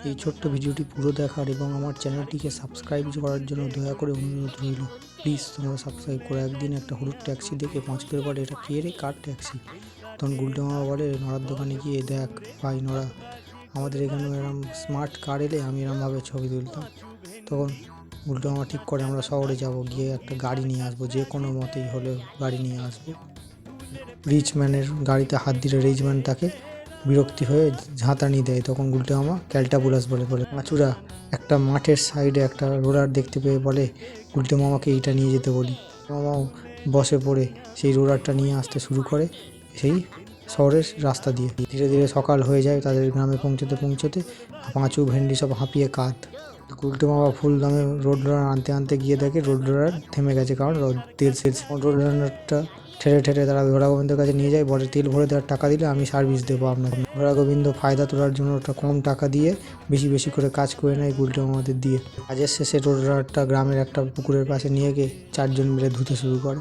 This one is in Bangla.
এই ছোট্ট ভিডিওটি পুরো দেখার এবং আমার চ্যানেলটিকে সাবস্ক্রাইব করার জন্য দয়া করে অনুরোধ রইল। প্লিজ তোমরা সাবস্ক্রাইব করো। একদিন একটা হলুদ ট্যাক্সি দেখে পাঁচুদের বলে, এটা কে রে, কার ট্যাক্সি? তখন গুলটে মামা বলে, নড়ার দোকানে গিয়ে দেখ ভাই নড়া, আমাদের এখানেও এরম স্মার্ট কার এলে আমি এরমভাবে ছবি তুলতাম। তখন গুলটে মামা ঠিক করে আমরা শহরে যাব, গিয়ে একটা গাড়ি নিয়ে আসবো, যে কোনো মতেই হলেও গাড়ি নিয়ে আসবো। রিচ ম্যানের গাড়িতে হাত দিলে রিচ ম্যান তাকে বিরক্তি হয়ে ঝাঁতানি দেয়। তখন গুলটে মামা ক্যালটাবুলাস বলে পাঁচুরা একটা মাঠের সাইডে একটা রোলার দেখতে পেয়ে বলে গুলটে মামাকে এইটা নিয়ে যেতে বলি। মামাও বসে পড়ে সেই রোলারটা নিয়ে আসতে শুরু করে সেই শহরের রাস্তা দিয়ে। ধীরে ধীরে সকাল হয়ে যায়। তাদের গ্রামে পৌঁছতে পৌঁছতে পাঁচু ভেন্ডি সব হাঁপিয়ে কাঁদ। গুলটে মামা ফুল দামে রোড রোলার আনতে আনতে গিয়ে দেখে রোড রোলার থেমে গেছে, কারণ তেল শেষ। রোড রোলারটা ঠেলে ঠেলে তারা ঘোড়া গোবিন্দের কাছে নিয়ে যায়, বলে তেল ভরে দেওয়ার টাকা দিলে আমি সার্ভিস দেবো আপনাকে। ঘোড়া গোবিন্দ ফায়দা তোলার জন্য ওটা কম টাকা দিয়ে বেশি বেশি করে কাজ করে নেয় গুলটে মামাদের দিয়ে। কাজের শেষে রোড রোলারটা গ্রামের একটা পুকুরের পাশে নিয়ে গিয়ে চারজন মিলে ধুতে শুরু করে।